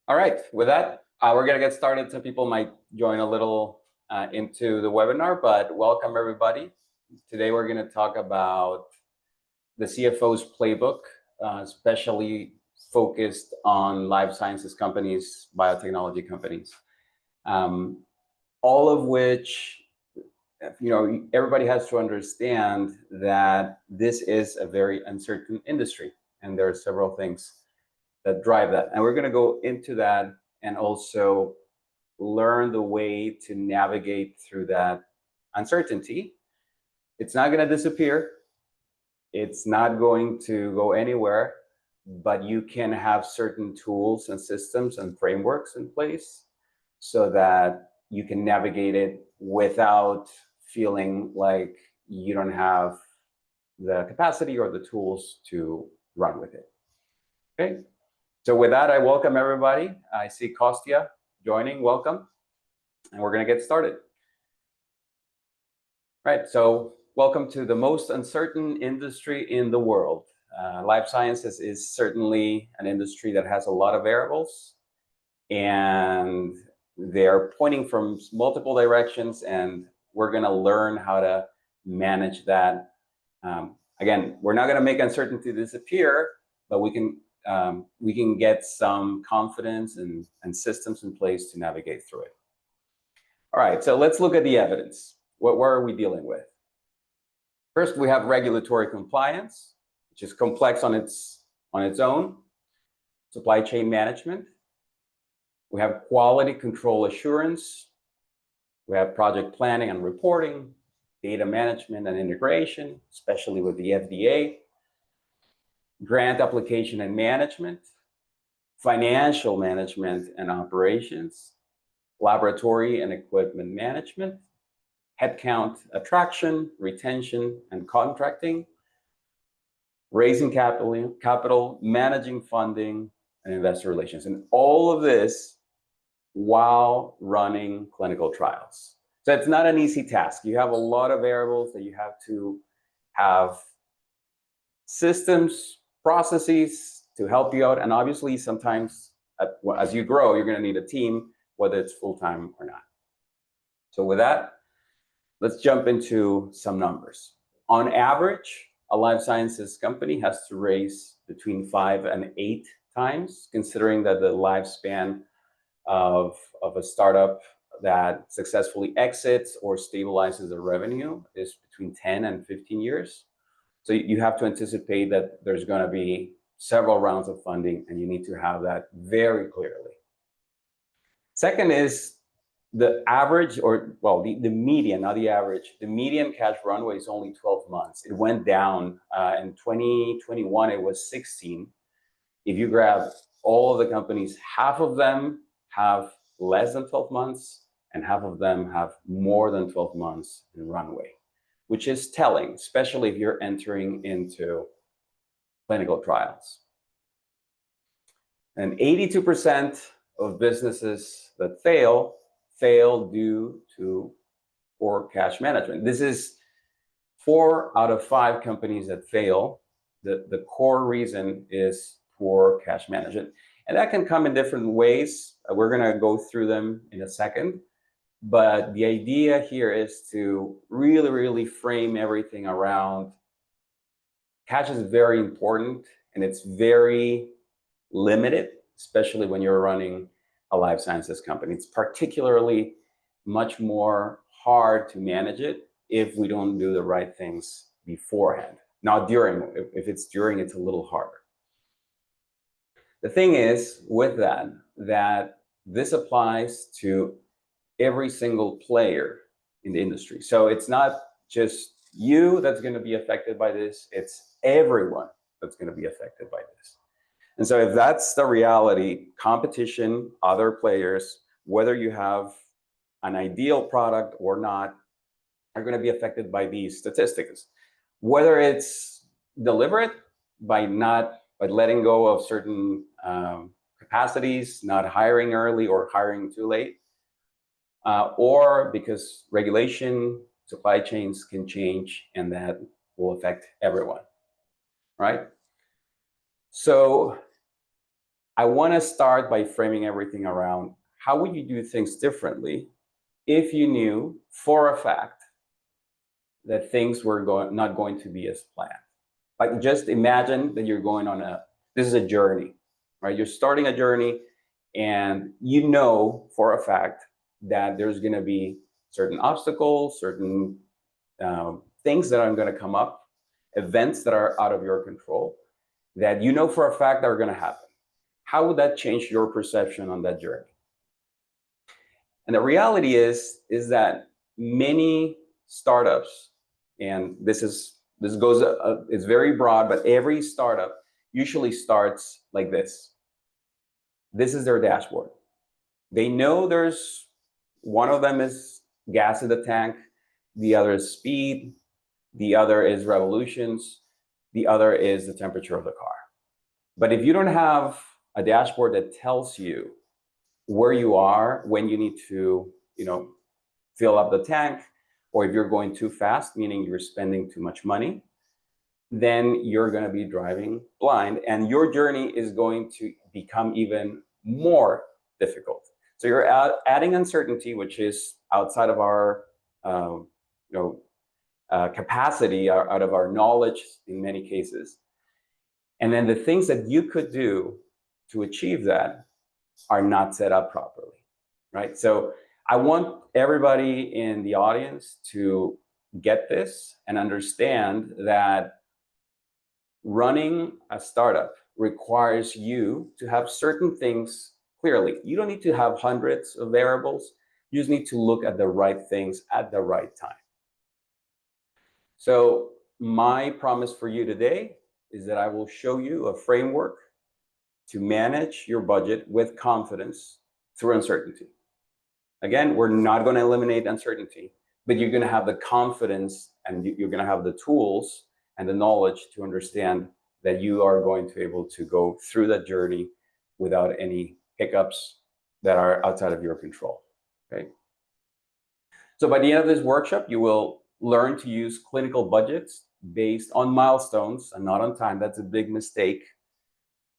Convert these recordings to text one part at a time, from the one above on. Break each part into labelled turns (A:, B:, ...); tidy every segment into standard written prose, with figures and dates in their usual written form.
A: All right, with that, we're going to get started. Some people might join a little into the webinar, but welcome everybody. Today we're going to talk about the CFO's playbook, especially focused on life sciences companies, biotechnology companies, all of which, everybody has to understand that this is a very uncertain industry, and there are several things that drive that. And we're going to go into that and also learn the way to navigate through that uncertainty. It's not going to disappear. It's not going to go anywhere, but you can have certain tools and systems and frameworks in place so that you can navigate it without feeling like you don't have the capacity or the tools to run with it. Okay. So with that, I welcome everybody. I see Kostya joining. Welcome. And we're going to get started. Right. So welcome to the most uncertain industry in the world. Life sciences is certainly an industry that has a lot of variables, and they're pointing from multiple directions, and we're going to learn how to manage that. Again, we're not going to make uncertainty disappear, but we can get some confidence and systems in place to navigate through it. All right, so let's look at the evidence. What are we dealing with? First, we have regulatory compliance, which is complex on its own. Supply chain management. We have quality control assurance. We have project planning and reporting, data management and integration, especially with the FDA. Grant application and management, financial management and operations, laboratory and equipment management, headcount attraction, retention, and contracting, raising capital, managing funding, and investor relations. And all of this while running clinical trials. So it's not an easy task. You have a lot of variables that you have to have systems, processes to help you out. And obviously, sometimes as you grow, you're going to need a team, whether it's full-time or not. So with that, let's jump into some numbers. On average, a life sciences company has to raise between 5 and 8 times, considering that the lifespan of a startup that successfully exits or stabilizes the revenue is between 10 and 15 years. So you have to anticipate that there's going to be several rounds of funding, and you need to have that very clearly. Second is the average, or well, the median, not the average. The median cash runway is only 12 months. It went down in 2021. It was 16. If you grab all of the companies, half of them have less than 12 months, and half of them have more than 12 months in runway, which is telling, especially if you're entering into clinical trials. And 82% of businesses that fail due to poor cash management. This is 4 out of 5 companies that fail. The core reason is poor cash management. And that can come in different ways. We're going to go through them in a second. But the idea here is to really, really frame everything around cash is very important, and it's very limited, especially when you're running a life sciences company. It's particularly much more hard to manage it if we don't do the right things beforehand. Not during. If it's during, it's a little harder. The thing is with that this applies to every single player in the industry. So it's not just you that's going to be affected by this, it's everyone that's going to be affected by this. And so if that's the reality, competition, other players, whether you have an ideal product or not, are going to be affected by these statistics. Whether it's deliberate by letting go of certain capacities, not hiring early or hiring too late, or because regulation, supply chains can change, and that will affect everyone, right? So I want to start by framing everything around how would you do things differently if you knew for a fact that things were not going to be as planned. Like, just imagine that you're going on this is a journey, right? You're starting a journey, and you know for a fact that there's going to be certain obstacles, certain things that are going to come up, events that are out of your control, that you know for a fact are going to happen. How would that change your perception on that journey? And the reality is that many startups, and this goes, it's very broad, but every startup usually starts like this. This is their dashboard. They know there's one of them is gas in the tank, the other is speed, the other is revolutions, the other is the temperature of the car. But if you don't have a dashboard that tells you where you are, when you need to, fill up the tank, or if you're going too fast, meaning you're spending too much money, then you're going to be driving blind, and your journey is going to become even more difficult. So you're adding uncertainty, which is outside of our capacity, out of our knowledge in many cases. And then the things that you could do to achieve that are not set up properly, right? So I want everybody in the audience to get this and understand that running a startup requires you to have certain things clearly. You don't need to have hundreds of variables. You just need to look at the right things at the right time. So my promise for you today is that I will show you a framework to manage your budget with confidence through uncertainty. Again, we're not going to eliminate uncertainty, but you're going to have the confidence, and you're going to have the tools and the knowledge to understand that you are going to be able to go through that journey without any hiccups that are outside of your control. Okay. So by the end of this workshop, you will learn to use clinical budgets based on milestones and not on time. That's a big mistake.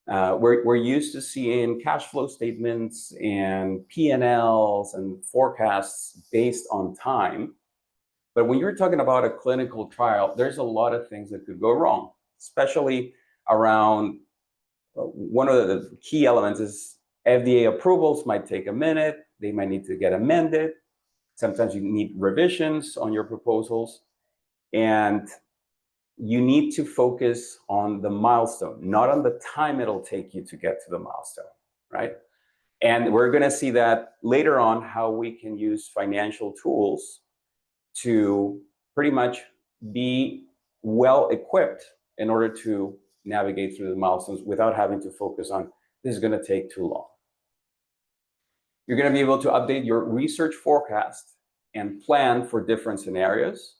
A: We're used to seeing cash flow statements and P&Ls and forecasts based on time. But when you're talking about a clinical trial, there's a lot of things that could go wrong, especially around one of the key elements is FDA approvals might take a minute. They might need to get amended. Sometimes you need revisions on your proposals. And you need to focus on the milestone, not on the time it'll take you to get to the milestone, right? And we're going to see that later on, how we can use financial tools to pretty much be well equipped in order to navigate through the milestones without having to focus on this is going to take too long. You're going to be able to update your research forecast and plan for different scenarios.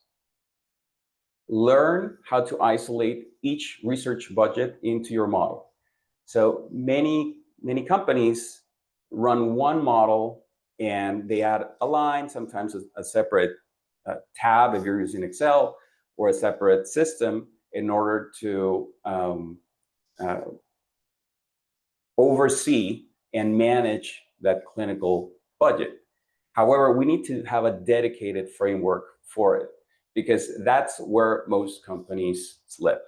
A: Learn how to isolate each research budget into your model. So many companies run one model and they add a line, sometimes a separate tab if you're using Excel, or a separate system in order to oversee and manage that clinical budget. However, we need to have a dedicated framework for it, because that's where most companies slip.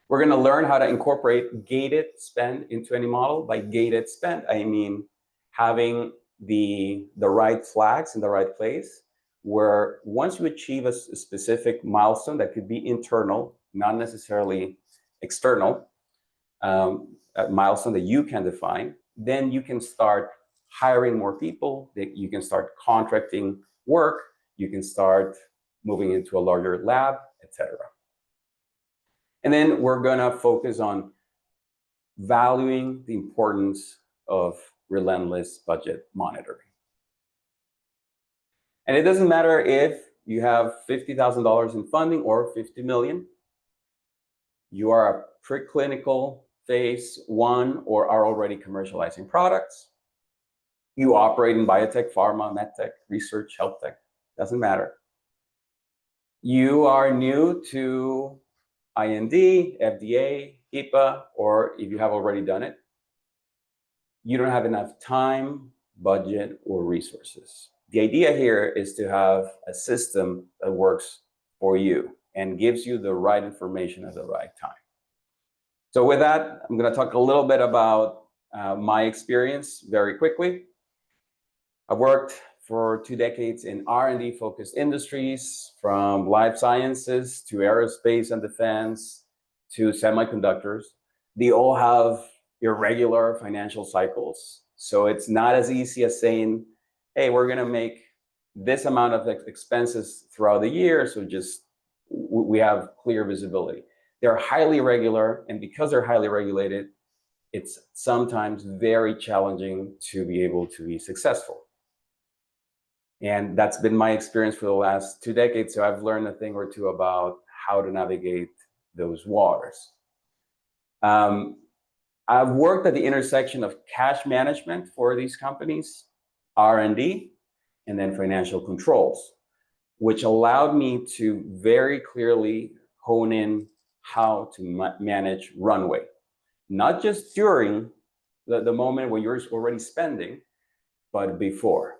A: We're going to learn how to incorporate gated spend into any model. By gated spend, I mean having the right flags in the right place, where once you achieve a specific milestone that could be internal, not necessarily external, a milestone that you can define, then you can start hiring more people, that you can start contracting work, you can start moving into a larger lab, etc. And then we're going to focus on valuing the importance of relentless budget monitoring. And it doesn't matter if you have $50,000 in funding or 50 million. You are a preclinical phase 1 or are already commercializing products. You operate in biotech, pharma, medtech, research, health tech, doesn't matter. You are new to IND, FDA, HIPAA, or if you have already done it, you don't have enough time, budget, or resources. The idea here is to have a system that works for you and gives you the right information at the right time. So with that, I'm going to talk a little bit about my experience very quickly. I've worked for 2 decades in R&D focused industries, from life sciences to aerospace and defense to semiconductors. They all have irregular financial cycles. So it's not as easy as saying, hey, we're going to make this amount of expenses throughout the year, so just we have clear visibility. They're highly regular, and because they're highly regulated, it's sometimes very challenging to be able to be successful. And that's been my experience for the last 2 decades. So I've learned a thing or two about how to navigate those waters. I've worked at the intersection of cash management for these companies, R&D, and then financial controls, which allowed me to very clearly hone in how to manage runway, not just during the moment when you're already spending, but before.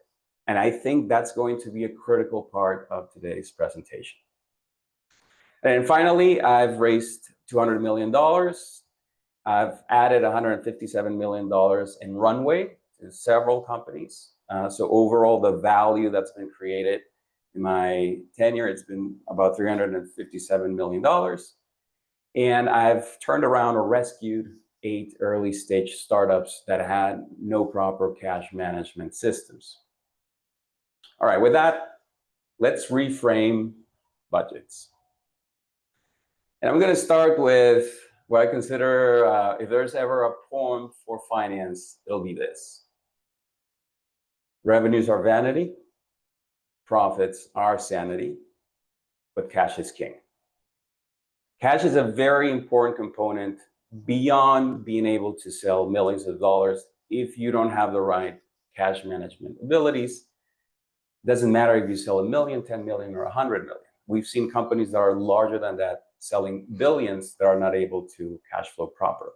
A: And I think that's going to be a critical part of today's presentation. And finally, I've raised $200 million. I've added $157 million in runway to several companies. So overall, the value that's been created in my tenure, it's been about $357 million. And I've turned around or rescued 8 early stage startups that had no proper cash management systems. All right, with that, let's reframe budgets. And I'm going to start with what I consider, if there's ever a poem for finance, it'll be this. Revenues are vanity, profits are sanity, but cash is king. Cash is a very important component beyond being able to sell millions of dollars. If you don't have the right cash management abilities, it doesn't matter if you sell 1 million, 10 million, or 100 million. We've seen companies that are larger than that selling billions that are not able to cash flow properly.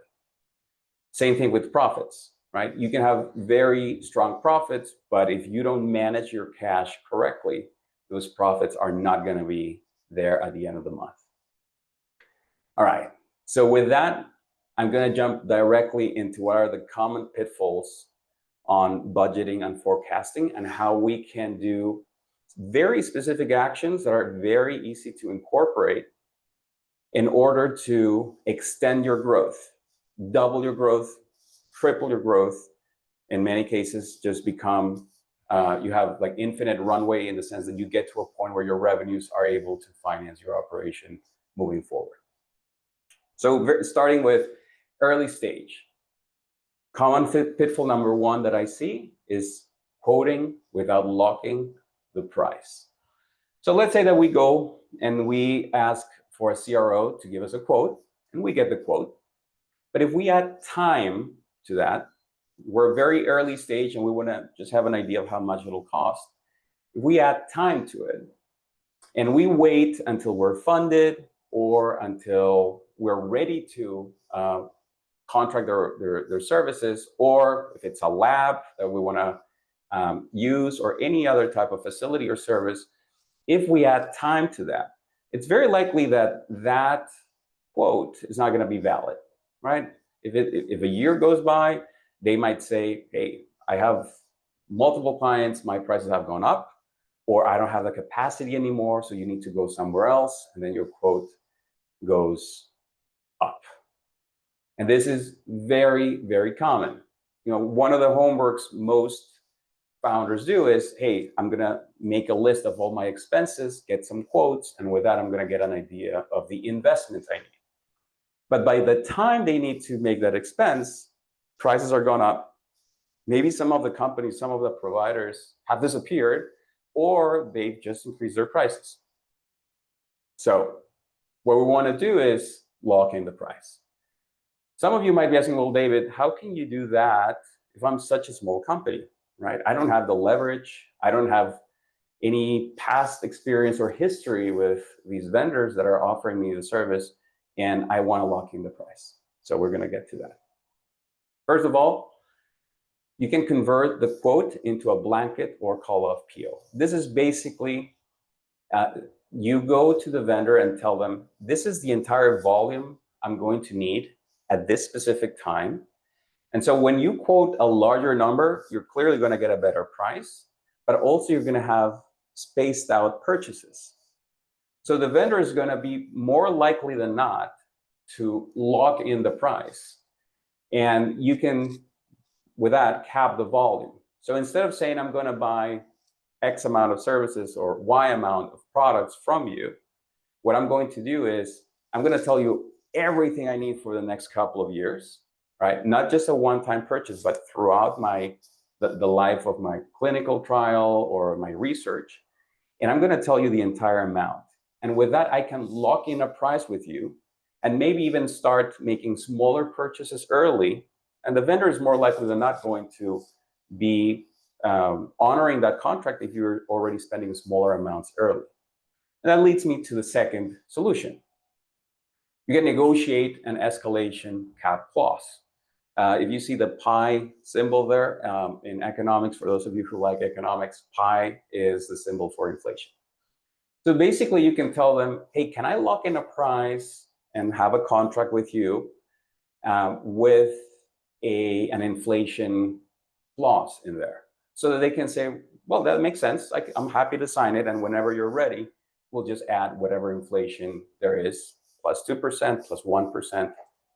A: Same thing with profits, right? You can have very strong profits, but if you don't manage your cash correctly, those profits are not going to be there at the end of the month. All right, so with that, I'm going to jump directly into what are the common pitfalls on budgeting and forecasting and how we can do very specific actions that are very easy to incorporate in order to extend your growth, double your growth, triple your growth. In many cases, just become, you have like infinite runway in the sense that you get to a point where your revenues are able to finance your operation moving forward. So starting with early stage. Common pitfall number 1 that I see is quoting without locking the price. So let's say that we go and we ask for a CRO to give us a quote, and we get the quote. But if we add time to that, we're very early stage and we want to just have an idea of how much it'll cost. If we add time to it and we wait until we're funded or until we're ready to contract their services, or if it's a lab that we want to use, or any other type of facility or service, if we add time to that, it's very likely that that quote is not going to be valid, right? If a year goes by, they might say, hey, I have multiple clients, my prices have gone up, or I don't have the capacity anymore, so you need to go somewhere else, and then your quote goes up. And this is very, very common. You know, one of the homeworks most founders do is, hey, I'm going to make a list of all my expenses, get some quotes, and with that, I'm going to get an idea of the investments I need. But by the time they need to make that expense, prices are gone up. Maybe some of the companies, some of the providers have disappeared, or they've just increased their prices. So what we want to do is lock in the price. Some of you might be asking, well, David, how can you do that if I'm such a small company, right? I don't have the leverage. I don't have any past experience or history with these vendors that are offering me the service, and I want to lock in the price. So we're going to get to that. First of all, you can convert the quote into a blanket or call-off PO. This is basically, you go to the vendor and tell them, this is the entire volume I'm going to need at this specific time. And so when you quote a larger number, you're clearly going to get a better price, but also you're going to have spaced out purchases. So the vendor is going to be more likely than not to lock in the price. And you can, with that, cap the volume. So instead of saying, I'm going to buy X amount of services or Y amount of products from you, what I'm going to do is I'm going to tell you everything I need for the next couple of years, right? Not just a one-time purchase, but throughout the life of my clinical trial or my research. And I'm going to tell you the entire amount. And with that, I can lock in a price with you and maybe even start making smaller purchases early. And the vendor is more likely than not going to be honoring that contract if you're already spending smaller amounts early. And that leads me to the second solution. You can negotiate an escalation cap clause. If you see the pi symbol there in economics, for those of you who like economics, pi is the symbol for inflation. So basically you can tell them, hey, can I lock in a price and have a contract with you with an inflation clause in there, so that they can say, well, that makes sense. I'm happy to sign it. And whenever you're ready, we'll just add whatever inflation there is, plus 2%, plus 1%,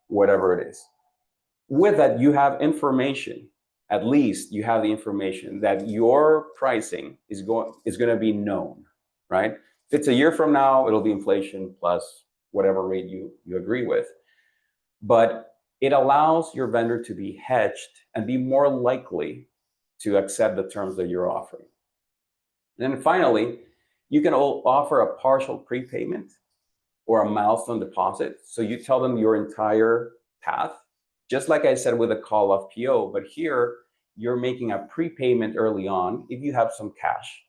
A: whatever it is. With that, you have information. At least you have the information that your pricing is going to be known, right? If it's a year from now, it'll be inflation plus whatever rate you agree with. But it allows your vendor to be hedged and be more likely to accept the terms that you're offering. And then finally, you can offer a partial prepayment or a milestone deposit. So you tell them your entire path, just like I said with a call-off PO, but here you're making a prepayment early on if you have some cash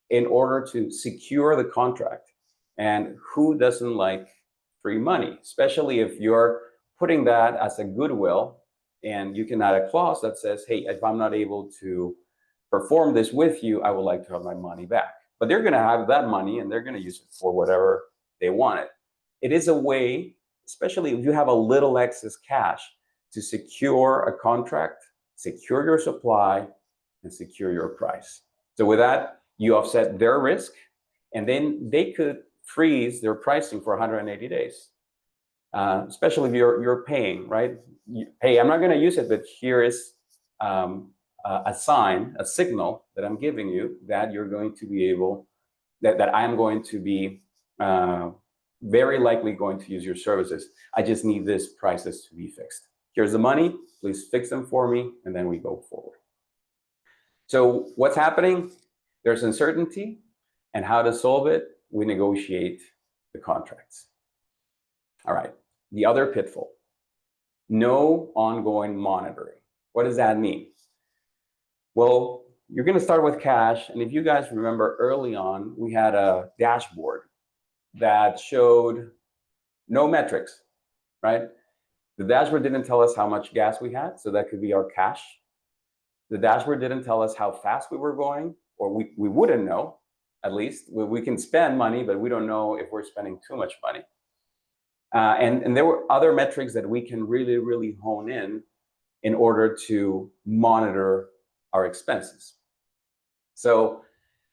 A: in order to secure the contract. And who doesn't like free money, especially if you're putting that as a goodwill, and you can add a clause that says, hey, if I'm not able to perform this with you, I would like to have my money back. But they're going to have that money and they're going to use it for whatever they want it. It is a way, especially if you have a little excess cash, to secure a contract, secure your supply, and secure your price. So with that, you offset their risk, and then they could freeze their pricing for 180 days. Especially if you're paying, right? Hey, I'm not going to use it, but here is a sign, a signal that I'm giving you that you're going to be able, that I'm going to be very likely going to use your services. I just need these prices to be fixed. Here's the money, please fix them for me, and then we go forward. So what's happening? There's uncertainty, and how to solve it? We negotiate the contracts. All right, the other pitfall, no ongoing monitoring. What does that mean? Well, you're going to start with cash, and if you guys remember early on, we had a dashboard that showed no metrics, right? The dashboard didn't tell us how much gas we had, so that could be our cash. The dashboard didn't tell us how fast we were going, or we wouldn't know, at least. We can spend money, but we don't know if we're spending too much money. And there were other metrics that we can really, really hone in order to monitor our expenses. So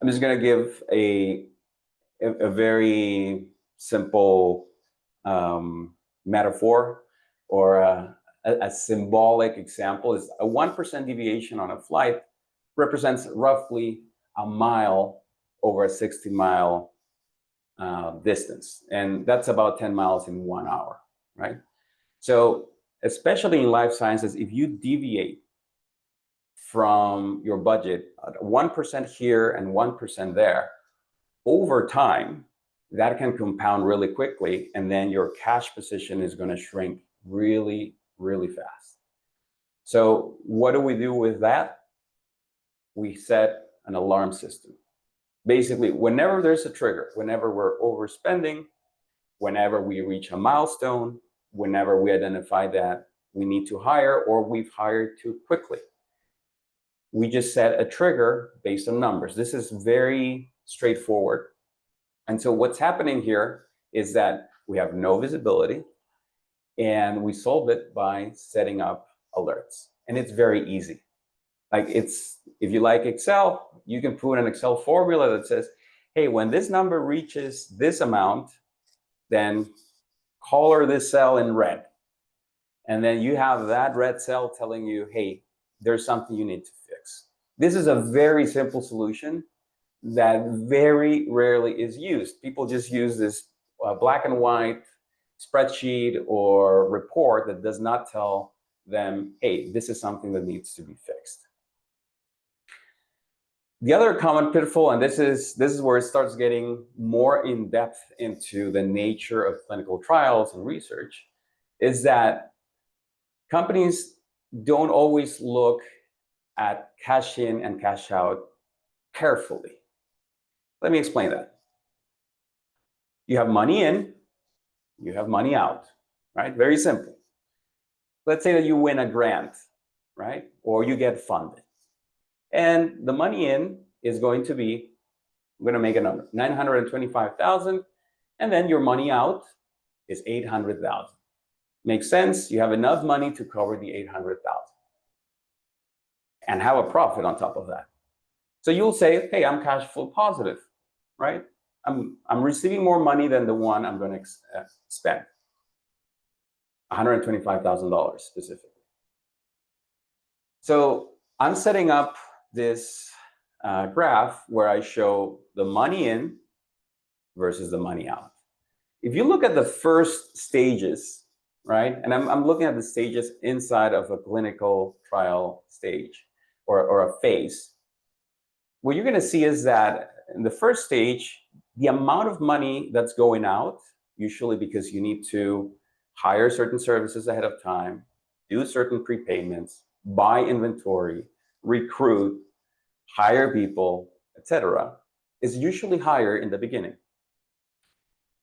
A: I'm just going to give a very simple metaphor, or a symbolic example. Is a 1% deviation on a flight represents roughly a mile over a 60-mile distance. And that's about 10 miles in 1 hour, right? So especially in life sciences, if you deviate from your budget, 1% here and 1% there, over time, that can compound really quickly, and then your cash position is going to shrink really, really fast. So what do we do with that? We set an alarm system. Basically, whenever there's a trigger, whenever we're overspending, whenever we reach a milestone, whenever we identify that we need to hire or we've hired too quickly. We just set a trigger based on numbers. This is very straightforward. And so what's happening here is that we have no visibility, and we solve it by setting up alerts. And it's very easy. Like, it's, if you like Excel, you can put an Excel formula that says, hey, when this number reaches this amount, then color this cell in red. And then you have that red cell telling you, hey, there's something you need to fix. This is a very simple solution that very rarely is used. People just use this black and white spreadsheet or report that does not tell them, hey, this is something that needs to be fixed. The other common pitfall, and this is where it starts getting more in depth into the nature of clinical trials and research, is that companies don't always look at cash in and cash out carefully. Let me explain that. You have money in, you have money out, right? Very simple. Let's say that you win a grant, right? Or you get funded. And the money in is going to be, I'm going to make a number, 925,000, and then your money out is 800,000. Makes sense? You have enough money to cover the 800,000 and have a profit on top of that. So you'll say, hey, I'm cash flow positive, right? I'm receiving more money than the one I'm going to spend, $125,000 specifically. So I'm setting up this graph where I show the money in versus the money out. If you look at the first stages, right, and I'm looking at the stages inside of a clinical trial stage or a phase, what you're going to see is that in the first stage, the amount of money that's going out, usually because you need to hire certain services ahead of time, do certain prepayments, buy inventory, recruit, hire people, etc., is usually higher in the beginning.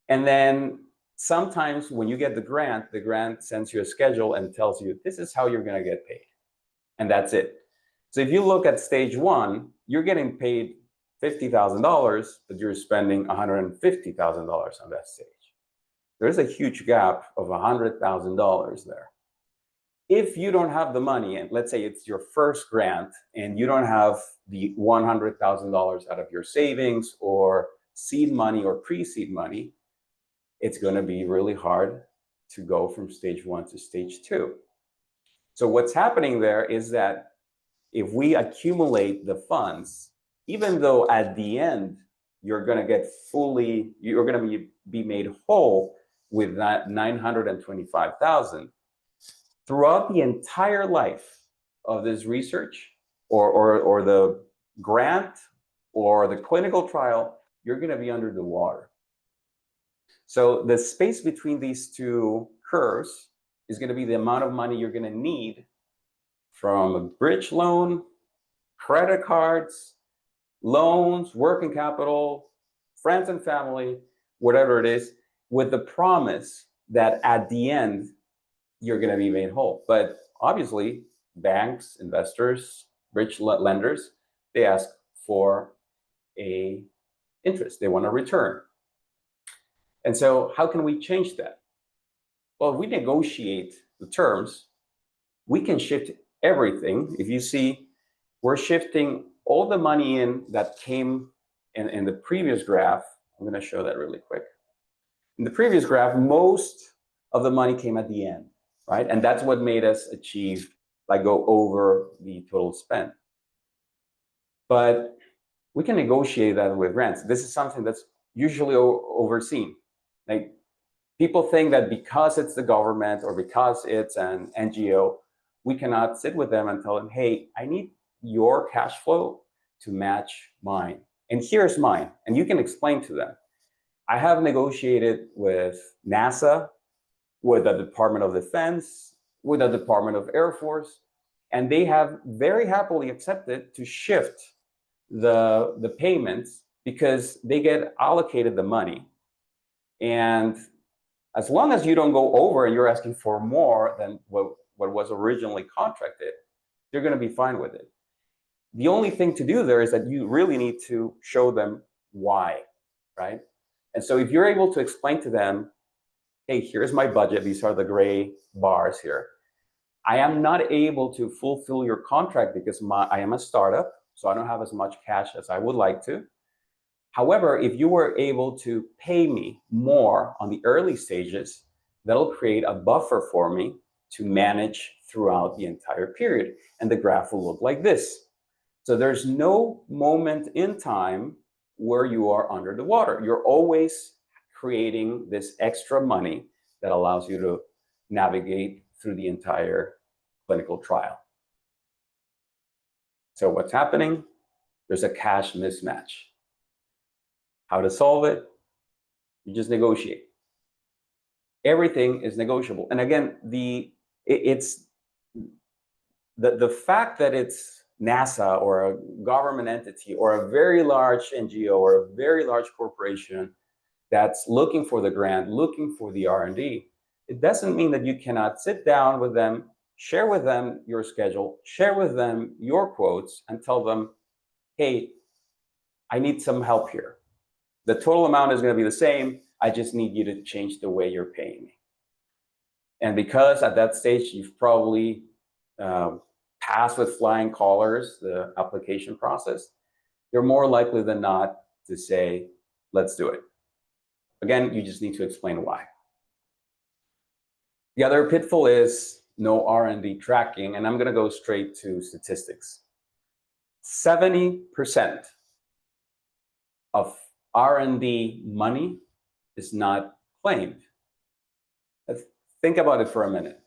A: And then sometimes when you get the grant sends you a schedule and tells you, this is how you're going to get paid. And that's it. So if you look at stage one, you're getting paid $50,000, but you're spending $150,000 on that stage. There's a huge gap of $100,000 there. If you don't have the money, and let's say it's your first grant, and you don't have the $100,000 out of your savings or seed money or pre-seed money, it's going to be really hard to go from stage one to stage two. So what's happening there is that if we accumulate the funds, even though at the end you're going to be made whole with that 925,000, throughout the entire life of this research or the grant or the clinical trial, you're going to be under the water. So the space between these two curves is going to be the amount of money you're going to need from a bridge loan, credit cards, loans, working capital, friends and family, whatever it is, with the promise that at the end, you're going to be made whole. But obviously, banks, investors, bridge lenders, they ask for an interest. They want a return. And so how can we change that? Well, if we negotiate the terms, we can shift everything. If you see, we're shifting all the money in that came in the previous graph. I'm going to show that really quick. In the previous graph, most of the money came at the end, right? And that's what made us achieve, like, go over the total spend. But we can negotiate that with grants. This is something that's usually overseen. Like, people think that because it's the government or because it's an NGO, we cannot sit with them and tell them, hey, I need your cash flow to match mine. And here's mine. And you can explain to them. I have negotiated with NASA, with the Department of Defense, with the Department of Air Force, and they have very happily accepted to shift the payments because they get allocated the money. And As long as you don't go over and you're asking for more than what was originally contracted, you're going to be fine with it. The only thing to do there is that you really need to show them why, right? And so if you're able to explain to them, hey, here's my budget, these are the gray bars here. I am not able to fulfill your contract because I am a startup, so I don't have as much cash as I would like to. However, if you were able to pay me more on the early stages, that'll create a buffer for me to manage throughout the entire period. And the graph will look like this. So there's no moment in time where you are under the water. You're always creating this extra money that allows you to navigate through the entire clinical trial. So what's happening? There's a cash mismatch. How to solve it? You just negotiate. Everything is negotiable. And again, the fact that it's NASA or a government entity or a very large NGO or a very large corporation that's looking for the grant, looking for the R&D, it doesn't mean that you cannot sit down with them, share with them your schedule, share with them your quotes, and tell them, hey, I need some help here. The total amount is going to be the same. I just need you to change the way you're paying me. And because at that stage, you've probably passed with flying colors the application process, you're more likely than not to say, let's do it. Again, you just need to explain why. The other pitfall is no R&D tracking, and I'm going to go straight to statistics. 70% of R&D money is not claimed. Let's think about it for a minute.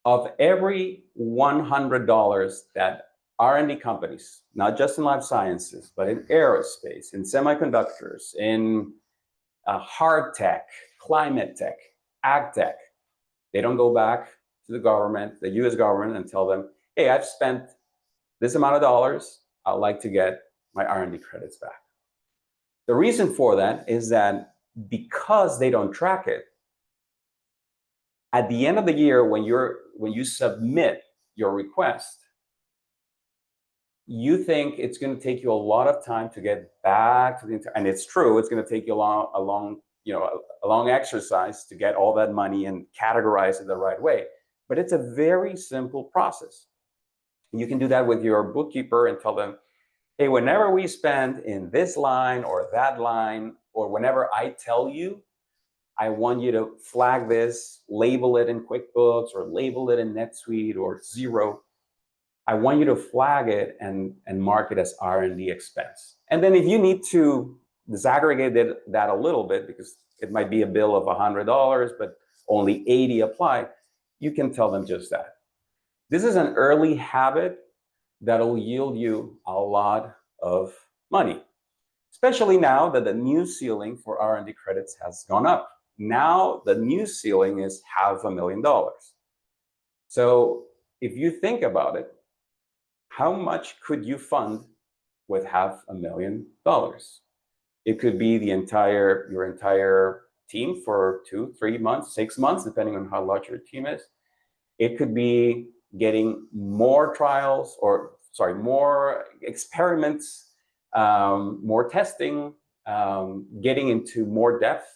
A: Of every $100 that R&D companies, not just in life sciences, but in aerospace, in semiconductors, in hard tech, climate tech, ag tech, they don't go back to the government, the US government, and tell them, hey, I've spent this amount of dollars, I'd like to get my R&D credits back. The reason for that is that because they don't track it, at the end of the year, when you submit your request, you think it's going to take you a lot of time to get back to the entire, and it's true, it's going to take you a long exercise to get all that money and categorize it the right way. But it's a very simple process. You can do that with your bookkeeper and tell them, hey, whenever we spend in this line or that line, or whenever I tell you, I want you to flag this, label it in QuickBooks or label it in NetSuite or Xero. I want you to flag it and mark it as R&D expense. And then if you need to disaggregate that a little bit, because it might be a bill of $100, but only 80 apply, you can tell them just that. This is an early habit that'll yield you a lot of money, especially now that the new ceiling for R&D credits has gone up. Now the new ceiling is $500,000. So if you think about it, how much could you fund with $500,000? It could be your entire team for 2, 3 months, 6 months, depending on how large your team is. It could be getting more trials, or sorry, more experiments, more testing, getting into more depth,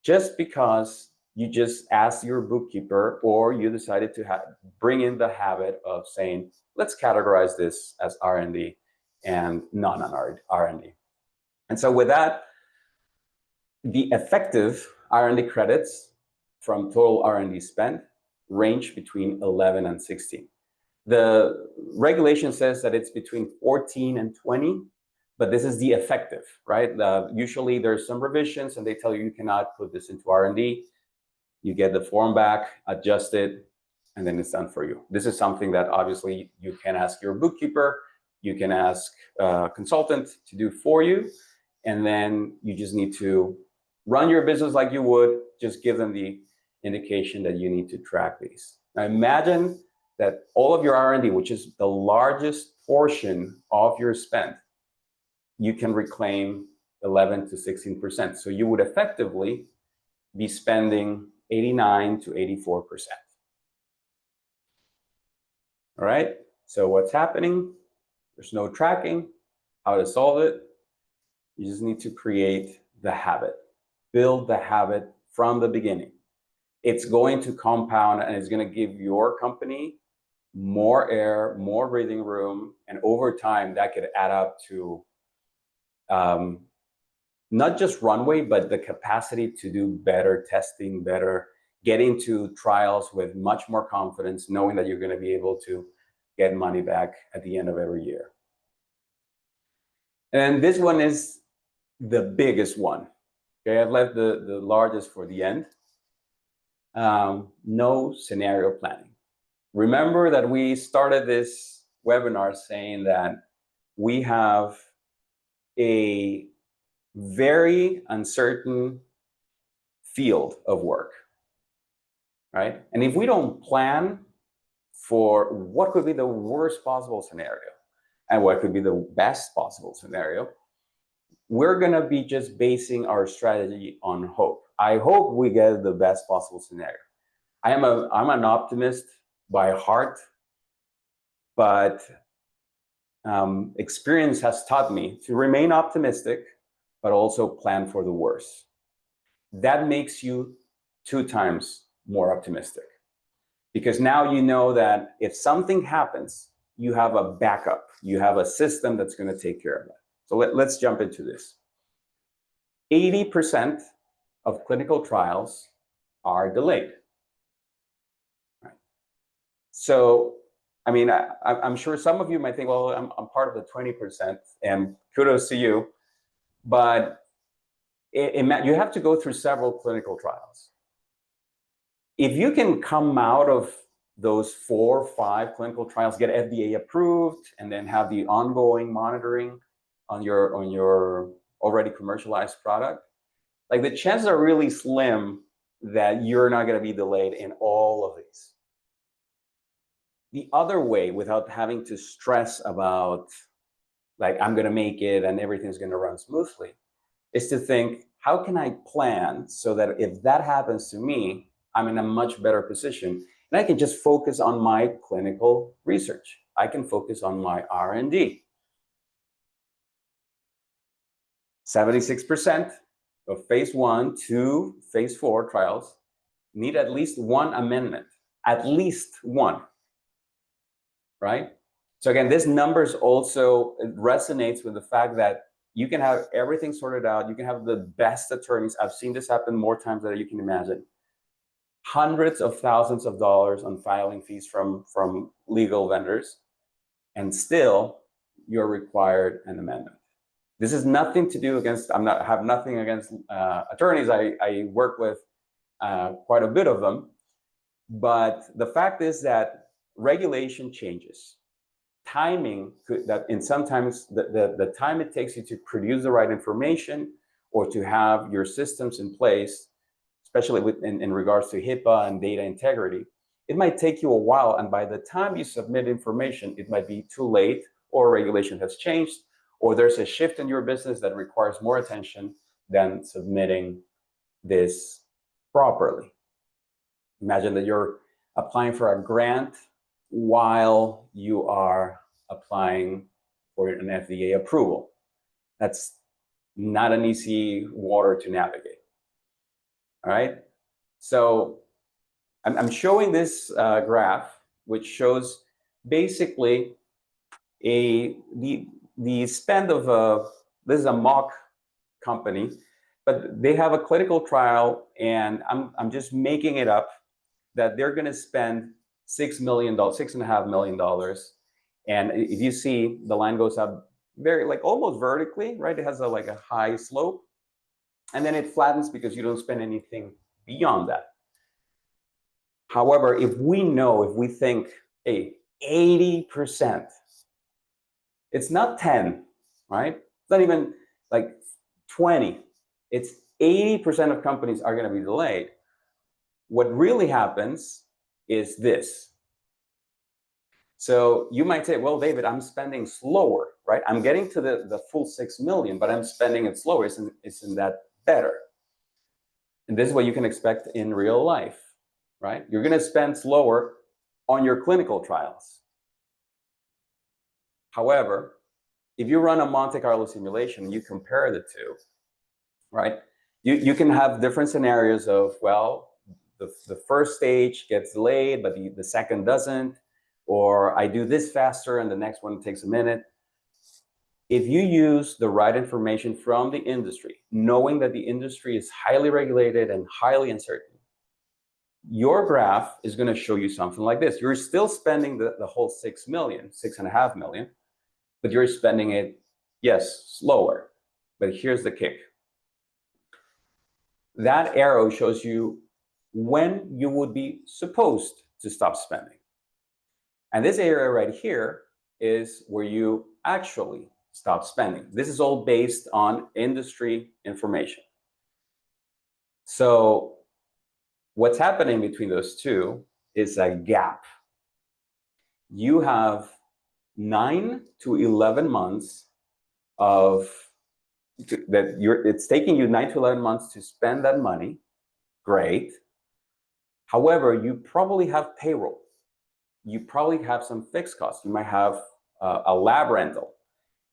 A: just because you just asked your bookkeeper, or you decided to bring in the habit of saying, let's categorize this as R&D and non-R&D. And so with that, the effective R&D credits from total R&D spend range between 11 and 16. The regulation says that it's between 14 and 20, but this is the effective, right? Usually there's some revisions and they tell you cannot put this into R&D. You get the form back, adjust it, and then it's done for you. This is something that obviously you can ask your bookkeeper, you can ask a consultant to do for you, and then you just need to run your business like you would, just give them the indication that you need to track these. Now imagine that all of your R&D, which is the largest portion of your spend, you can reclaim 11 to 16%. So you would effectively be spending 89 to 84%. All right, so what's happening? There's no tracking. How to solve it? You just need to create the habit. Build the habit from the beginning. It's going to compound and it's going to give your company more air, more breathing room, and over time that could add up to not just runway, but the capacity to do better testing, better get into trials with much more confidence, knowing that you're going to be able to get money back at the end of every year. And this one is the biggest one. Okay, I've left the largest for the end. No scenario planning. Remember that we started this webinar saying that we have a very uncertain field of work, right? And if we don't plan for what could be the worst possible scenario and what could be the best possible scenario, we're going to be just basing our strategy on hope. I hope we get the best possible scenario. I'm an optimist by heart, but experience has taught me to remain optimistic, but also plan for the worst. That makes you 2 times more optimistic, because now you know that if something happens, you have a backup, you have a system that's going to take care of that. So let's jump into this. 80% of clinical trials are delayed. Right? So, I mean, I'm sure some of you might think, well, I'm part of the 20%, and kudos to you, but you have to go through several clinical trials. If you can come out of those 4 or 5 clinical trials, get FDA approved, and then have the ongoing monitoring on your already commercialized product, like the chances are really slim that you're not going to be delayed in all of these. The other way, without having to stress about like I'm going to make it and everything's going to run smoothly, is to think, how can I plan so that if that happens to me, I'm in a much better position and I can just focus on my clinical research. I can focus on my R&D. 76% of phase 1 to phase 4 trials need at least 1 amendment, at least 1, right? So again, this numbers also resonates with the fact that you can have everything sorted out. You can have the best attorneys. I've seen this happen more times than you can imagine. Hundreds of thousands of dollars on filing fees from legal vendors, and still you're required an amendment. This is nothing to do against, have nothing against attorneys. I work with quite a bit of them, but the fact is that regulation changes. Timing, sometimes the time it takes you to produce the right information or to have your systems in place, especially in regards to HIPAA and data integrity, it might take you a while, and by the time you submit information, it might be too late, or regulation has changed, or there's a shift in your business that requires more attention than submitting this properly. Imagine that you're applying for a grant while you are applying for an FDA approval. That's not an easy water to navigate. All right, so I'm showing this graph, which shows basically the spend of this is a mock company, but they have a clinical trial, and I'm just making it up that they're going to spend $6.5 million. And if you see, the line goes up very, like almost vertically, right? It has like a high slope, and then it flattens because you don't spend anything beyond that. However, if we think, hey, 80%, it's not 10, right? It's not even like 20. It's 80% of companies are going to be delayed. What really happens is this. So you might say, well, David, I'm spending slower, right? I'm getting to the full 6 million, but I'm spending it slower. Isn't that better? And this is what you can expect in real life, right? You're going to spend slower on your clinical trials. However, if you run a Monte Carlo simulation, you compare the two, right? You can have different scenarios of, well, the first stage gets delayed, but the second doesn't, or I do this faster and the next one takes a minute. If you use the right information from the industry, knowing that the industry is highly regulated and highly uncertain, your graph is going to show you something like this. You're still spending the whole 6 million, 6.5 million, but you're spending it, yes, slower. But here's the kick. That arrow shows you when you would be supposed to stop spending. And this area right here is where you actually stop spending. This is all based on industry information. So what's happening between those two is a gap. You have 9 to 11 months it's taking you 9 to 11 months to spend that money. Great. However, you probably have payroll. You probably have some fixed costs. You might have a lab rental.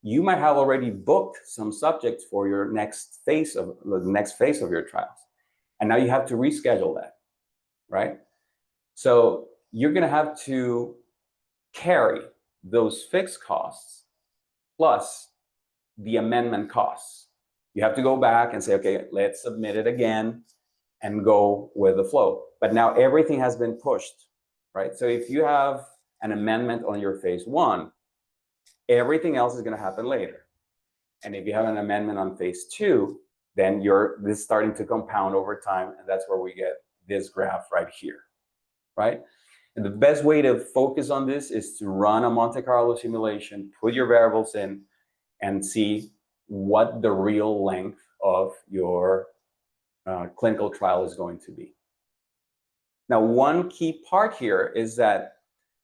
A: You might have already booked some subjects for your next phase of your trials. And now you have to reschedule that, right? So you're going to have to carry those fixed costs plus the amendment costs. You have to go back and say, okay, let's submit it again and go with the flow. But now everything has been pushed, right? So if you have an amendment on your phase 1, everything else is going to happen later. And if you have an amendment on phase 2, then this is starting to compound over time, and that's where we get this graph right here, right? And the best way to focus on this is to run a Monte Carlo simulation, put your variables in, and see what the real length of your clinical trial is going to be. Now, one key part here is that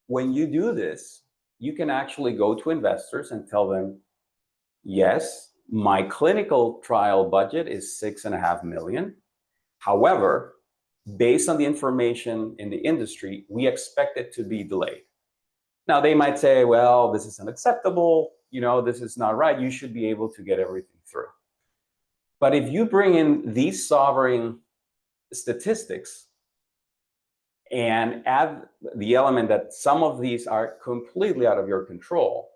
A: when you do this, you can actually go to investors and tell them, yes, my clinical trial budget is 6.5 million. However, based on the information in the industry, we expect it to be delayed. Now, they might say, well, this is unacceptable. This is not right. You should be able to get everything through. But if you bring in these sovereign statistics and add the element that some of these are completely out of your control,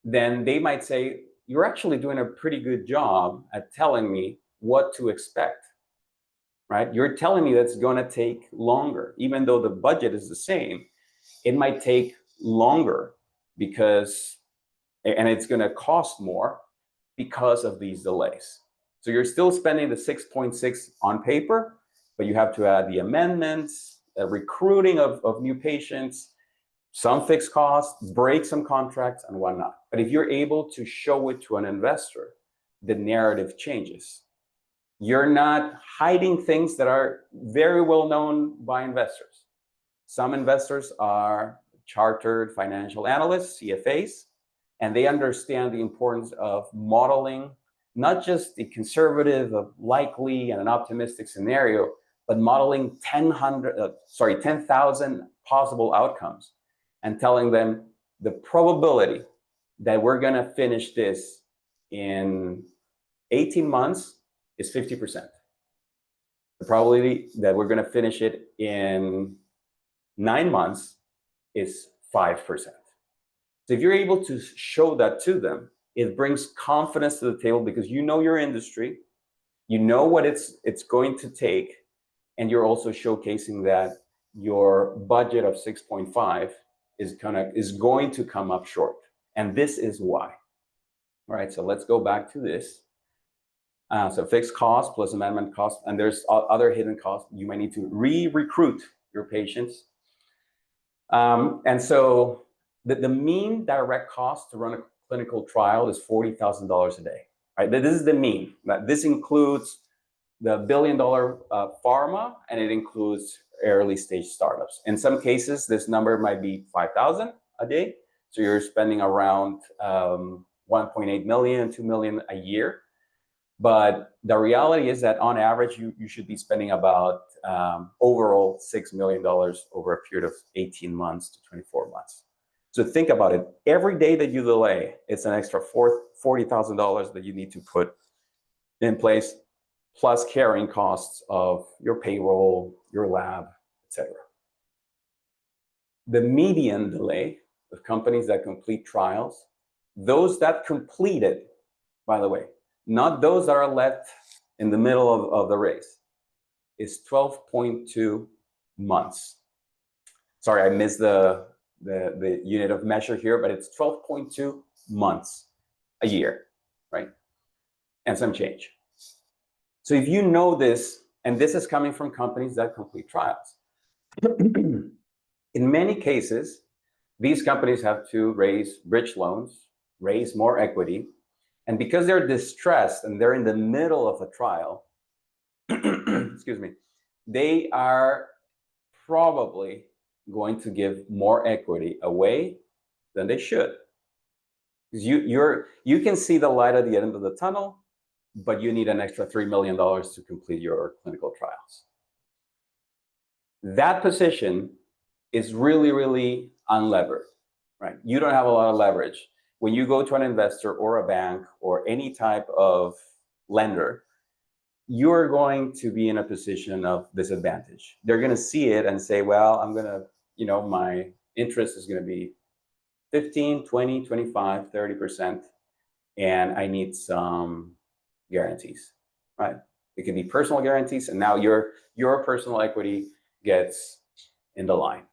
A: then they might say, you're actually doing a pretty good job at telling me what to expect, right? You're telling me that's going to take longer. Even though the budget is the same, it might take longer and it's going to cost more because of these delays. So you're still spending the 6.6 on paper, but you have to add the amendments, recruiting of new patients, some fixed costs, break some contracts, and whatnot. But if you're able to show it to an investor, the narrative changes. You're not hiding things that are very well known by investors. Some investors are chartered financial analysts, CFAs, and they understand the importance of modeling, not just the conservative, likely, and an optimistic scenario, but modeling 10,000 possible outcomes and telling them the probability that we're going to finish this in 18 months is 50%. The probability that we're going to finish it in 9 months is 5%. So if you're able to show that to them, it brings confidence to the table because you know your industry, you know what it's going to take, and you're also showcasing that your budget of 6.5 is going to come up short. And this is why. All right, so let's go back to this. So fixed cost plus amendment cost, and there's other hidden costs. You might need to re-recruit your patients. And so the mean direct cost to run a clinical trial is $40,000 a day. Right? This is the mean. This includes the billion-dollar pharma, and it includes early stage startups. In some cases, this number might be 5,000 a day. So you're spending around 1.8 million, 2 million a year. But the reality is that on average, you should be spending about overall $6 million over a period of 18 months to 24 months. So think about it. Every day that you delay, it's an extra $40,000 that you need to put in place, plus carrying costs of your payroll, your lab, etc. The median delay of companies that complete trials, those that completed, by the way, not those that are left in the middle of the race, is 12.2 months. Sorry, I missed the unit of measure here, but it's 12.2 months a year, right? And some change. So if you know this, and this is coming from companies that complete trials, in many cases, these companies have to raise bridge loans, raise more equity, and because they're distressed and they're in the middle of a trial, excuse me, they are probably going to give more equity away than they should. You can see the light at the end of the tunnel, but you need an extra $3 million to complete your clinical trials. That position is really, really unlevered, right? You don't have a lot of leverage. When you go to an investor or a bank or any type of lender, you're going to be in a position of disadvantage. They're going to see it and say, well, I'm going to, my interest is going to be 15, 20, 25, 30%, and I need some guarantees, right? It can be personal guarantees, and now your personal equity gets in the line.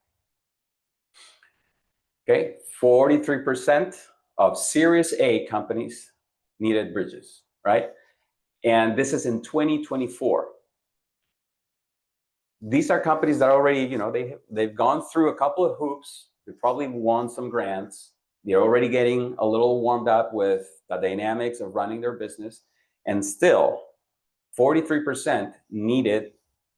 A: Okay, 43% of Series A companies needed bridges, right? And this is in 2024. These are companies that already, they've gone through a couple of hoops. They probably won some grants. They're already getting a little warmed up with the dynamics of running their business. And still, 43% needed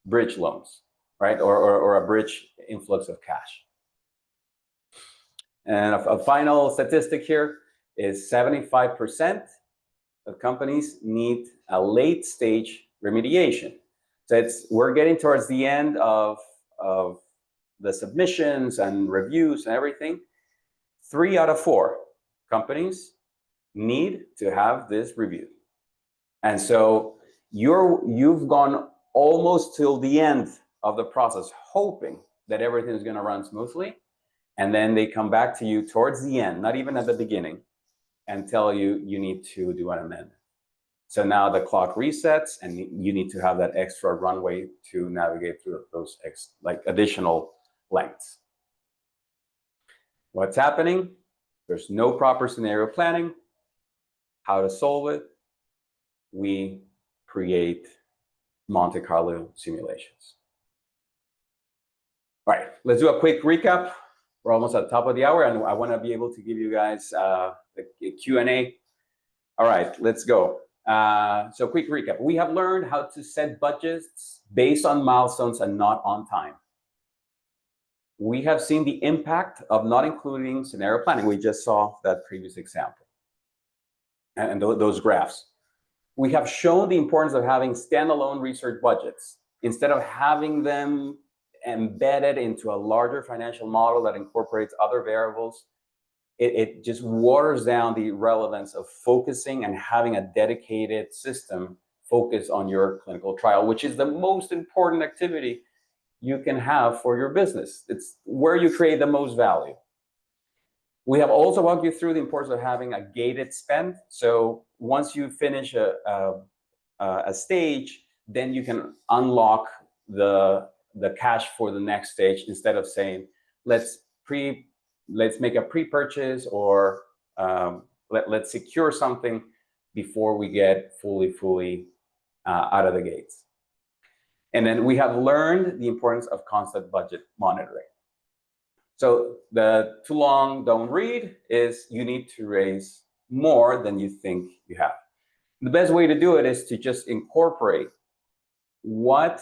A: bridge loans, right? Or a bridge influx of cash. And a final statistic here is 75% of companies need a late stage remediation. So we're getting towards the end of the submissions and reviews and everything. 3 out of 4 companies need to have this reviewed. And so you've gone almost till the end of the process, hoping that everything is going to run smoothly. And then they come back to you towards the end, not even at the beginning, and tell you need to do an amendment. So now the clock resets, and you need to have that extra runway to navigate through those additional lengths. What's happening? There's no proper scenario planning. How to solve it? We create Monte Carlo simulations. All right, let's do a quick recap. We're almost at the top of the hour, and I want to be able to give you guys a Q&A. All right, let's go. So quick recap. We have learned how to set budgets based on milestones and not on time. We have seen the impact of not including scenario planning. We just saw that previous example and those graphs. We have shown the importance of having standalone research budgets instead of having them embedded into a larger financial model that incorporates other variables. It just waters down the relevance of focusing and having a dedicated system focused on your clinical trial, which is the most important activity you can have for your business. It's where you create the most value. We have also walked you through the importance of having a gated spend. So once you finish a stage, then you can unlock the cash for the next stage instead of saying, let's make a pre-purchase or let's secure something before we get fully out of the gates. And then we have learned the importance of constant budget monitoring. So the too long don't read is you need to raise more than you think you have. The best way to do it is to just incorporate what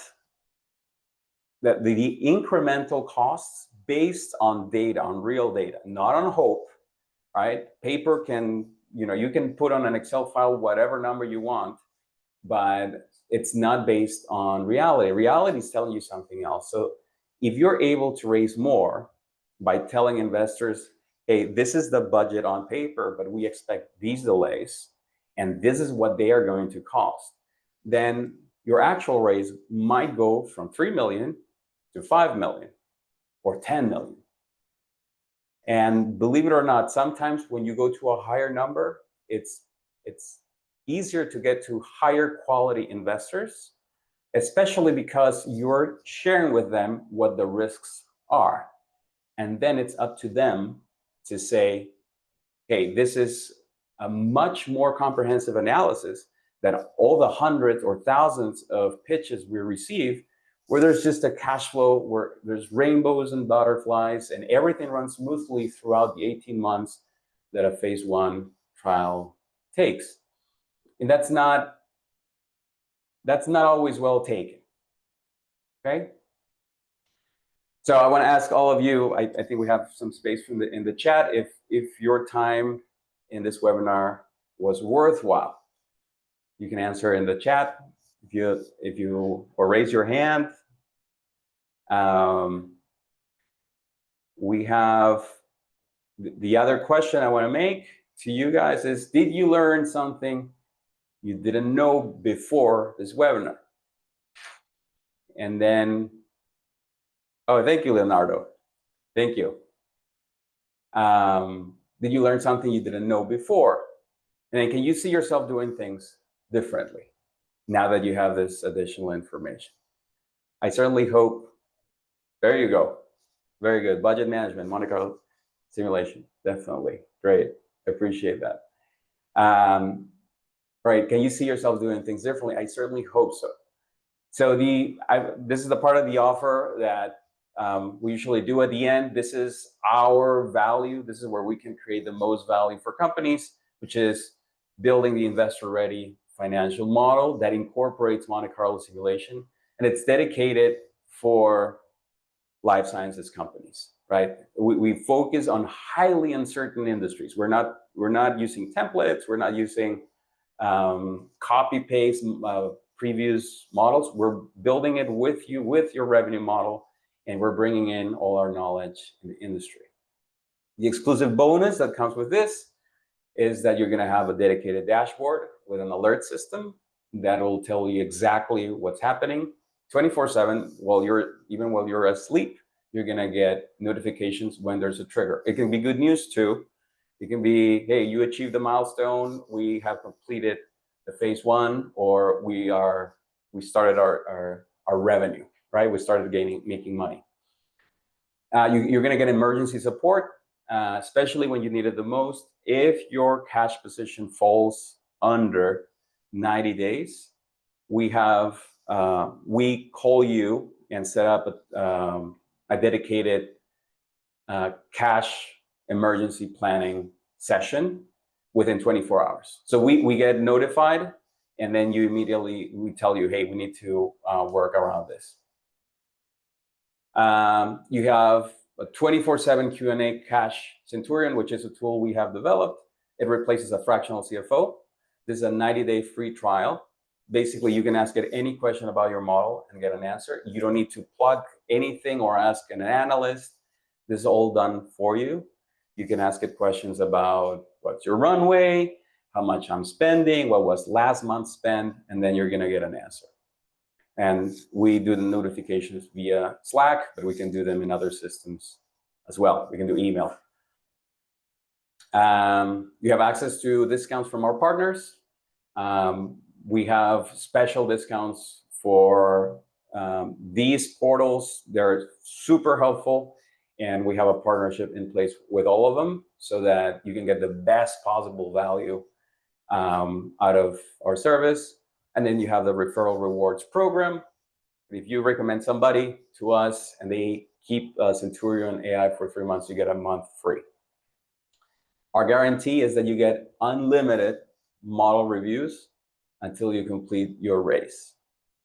A: the incremental costs based on data, on real data, not on hope, right? Paper can, you can put on an Excel file whatever number you want, but it's not based on reality. Reality is telling you something else. So if you're able to raise more by telling investors, hey, this is the budget on paper, but we expect these delays, and this is what they are going to cost, then your actual raise might go from 3 million to 5 million or 10 million. And believe it or not, sometimes when you go to a higher number, it's easier to get to higher quality investors, especially because you're sharing with them what the risks are. And then it's up to them to say, hey, this is a much more comprehensive analysis than all the hundreds or thousands of pitches we receive, where there's just a cash flow, where there's rainbows and butterflies, and everything runs smoothly throughout the 18 months that a phase 1 trial takes. And that's not always well taken. Okay? So I want to ask all of you, I think we have some space in the chat, if your time in this webinar was worthwhile. You can answer in the chat if you or raise your hand. We have the other question I want to make to you guys is, did you learn something you didn't know before this webinar? And then, oh, thank you, Leonardo. Thank you. Did you learn something you didn't know before? And then, can you see yourself doing things differently now that you have this additional information? I certainly hope. There you go. Very good. Budget management, Monte Carlo simulation. Definitely. Great. Appreciate that. Right. Can you see yourself doing things differently? I certainly hope so. So this is the part of the offer that we usually do at the end. This is our value. This is where we can create the most value for companies, which is building the investor-ready financial model that incorporates Monte Carlo simulation, and it's dedicated for life sciences companies. Right? We focus on highly uncertain industries. We're not using templates. We're not using copy paste previous models. We're building it with you, with your revenue model, and we're bringing in all our knowledge in the industry. The exclusive bonus that comes with this is that you're going to have a dedicated dashboard with an alert system that will tell you exactly what's happening 24/7 while you're asleep. You're going to get notifications when there's a trigger. It can be good news too. It can be, hey, you achieved the milestone. We have completed the phase 1, or we started our revenue, right? We started making money. You're going to get emergency support, especially when you need it the most. If your cash position falls under 90 days, we call you and set up a dedicated cash emergency planning session within 24 hours. So we get notified, and then we tell you, hey, we need to work around this. You have a 24/7 Q&A Cash Centurion, which is a tool we have developed. It replaces a fractional CFO. This is a 90-day free trial. Basically, you can ask it any question about your model and get an answer. You don't need to plug anything or ask an analyst. This is all done for you. You can ask it questions about what's your runway, how much I'm spending, what was last month's spend, and then you're going to get an answer. And we do the notifications via Slack, but we can do them in other systems as well. We can do email. You have access to discounts from our partners. We have special discounts for these portals. They're super helpful, and we have a partnership in place with all of them so that you can get the best possible value out of our service. And then you have the referral rewards program. If you recommend somebody to us and they keep Centurion AI for 3 months, you get a month free. Our guarantee is that you get unlimited model reviews until you complete your raise.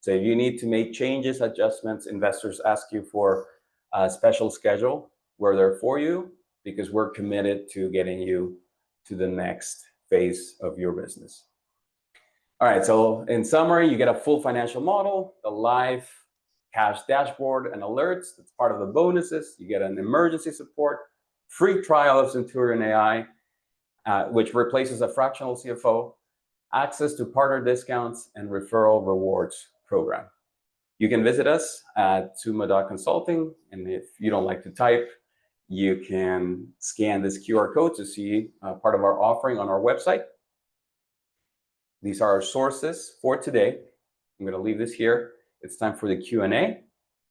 A: So if you need to make changes, adjustments, investors ask you for a special schedule, we're there for you, because we're committed to getting you to the next phase of your business. All right, so in summary, you get a full financial model, the live cash dashboard and alerts. That's part of the bonuses. You get an emergency support, free trial of Centurion AI, which replaces a fractional CFO, access to partner discounts, and referral rewards program. You can visit us at suma.consulting, and if you don't like to type, you can scan this QR code to see part of our offering on our website. These are our sources for today. I'm going to leave this here. It's time for the Q&A.